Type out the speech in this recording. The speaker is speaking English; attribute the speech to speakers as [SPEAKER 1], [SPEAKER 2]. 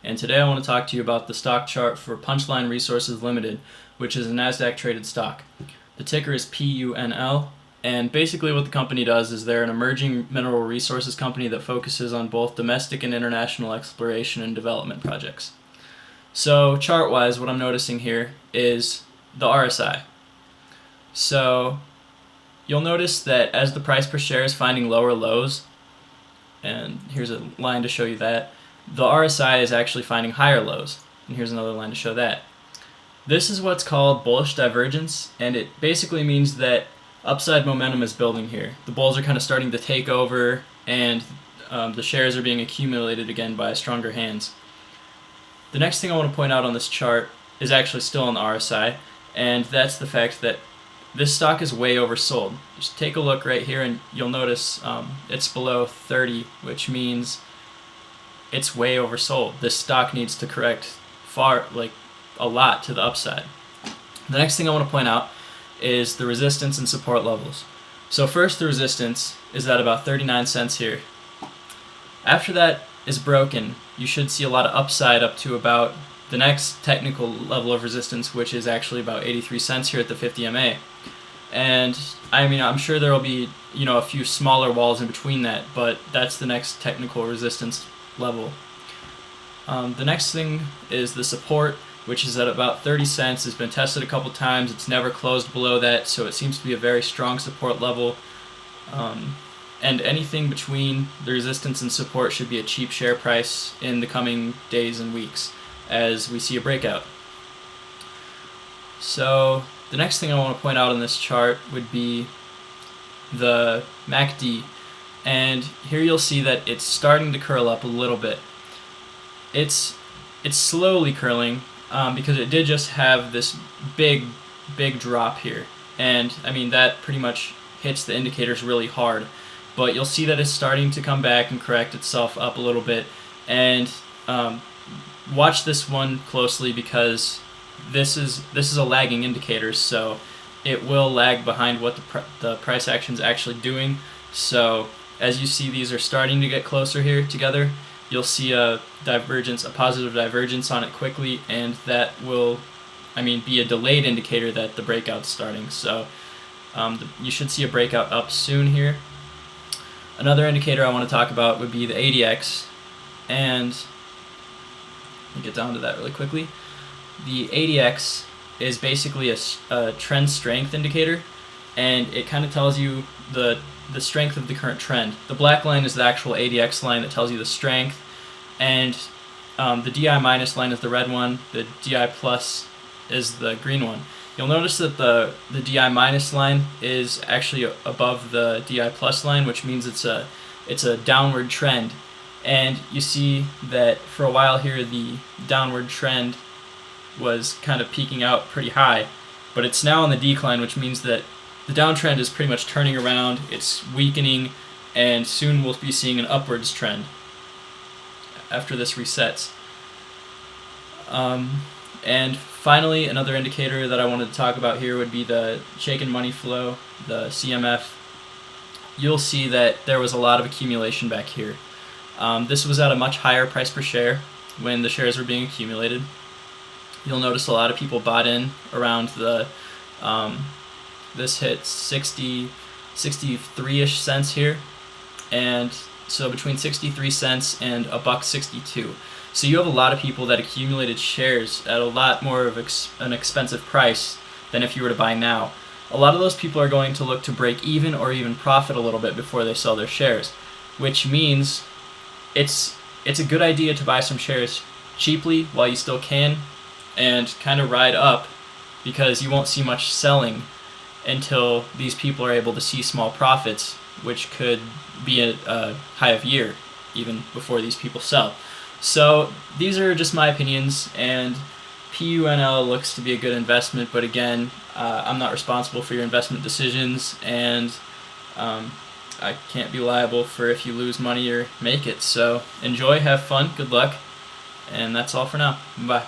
[SPEAKER 1] and today I want to talk to you about the stock chart for Punchline Resources Limited, which is a NASDAQ traded stock. The ticker is PUNL, and basically what the company does is they're an emerging mineral resources company that focuses on both domestic and international exploration and development projects. So chart-wise, what I'm noticing here is the RSI. So you'll notice that as the price per share is finding lower lows, and here's a line to show you that, the RSI is actually finding higher lows, and here's another line to show that. This is what's called bullish divergence, and it basically means that upside momentum is building here. The bulls are kind of starting to take over, and the shares are being accumulated again by stronger hands. The next thing I want to point out on this chart is actually still on the RSI, and that's the fact that this stock is way oversold. Just take a look right here and you'll notice it's below 30, which means it's way oversold. This stock needs to correct a lot to the upside. The next thing I want to point out is the resistance and support levels. So first, the resistance is at about 39 cents here. After that is broken, you should see a lot of upside up to about the next technical level of resistance, which is actually about 83 cents here at the 50 MA. And I mean, I'm sure there will be, a few smaller walls in between that, but that's the next technical resistance level. The next thing is the support, which is at about 30 cents. It's been tested a couple times. It's never closed below that, so it seems to be a very strong support level. And anything between the resistance and support should be a cheap share price in the coming days and weeks as we see a breakout. So the next thing I want to point out on this chart would be the MACD, and here you'll see that it's starting to curl up a little bit. It's slowly curling because it did just have this big drop here, and I mean that pretty much hits the indicators really hard. But you'll see that it's starting to come back and correct itself up a little bit, and watch this one closely because this is a lagging indicator, so it will lag behind what the price action is actually doing. So as you see, these are starting to get closer here together. You'll see a positive divergence on it quickly, and that will, be a delayed indicator that the breakout's starting. So you should see a breakout up soon here. Another indicator I want to talk about would be the ADX, and let me get down to that really quickly. The ADX is basically a trend strength indicator, and it kind of tells you the strength of the current trend. The black line is the actual ADX line that tells you the strength, and the DI minus line is the red one, the DI plus is the green one. You'll notice that the DI minus line is actually above the DI plus line, which means it's a downward trend. And you see that for a while here, the downward trend was kind of peaking out pretty high, but it's now on the decline, which means that the downtrend is pretty much turning around, it's weakening, and soon we'll be seeing an upwards trend after this resets. And finally, another indicator that I wanted to talk about here would be the shaken money flow, the CMF. You'll see that there was a lot of accumulation back here. This was at a much higher price per share when the shares were being accumulated. You'll notice a lot of people bought in around this hit 63-ish cents here, and so between 63 cents and $1.62. So you have a lot of people that accumulated shares at a lot more of an expensive price than if you were to buy now. A lot of those people are going to look to break even or even profit a little bit before they sell their shares, which means it's a good idea to buy some shares cheaply while you still can and kind of ride up, because you won't see much selling until these people are able to see small profits, which could be a high of year even before these people sell. So these are just my opinions, and PUNL looks to be a good investment, but again, I'm not responsible for your investment decisions, and I can't be liable for if you lose money or make it. So enjoy, have fun, good luck, and that's all for now. Bye.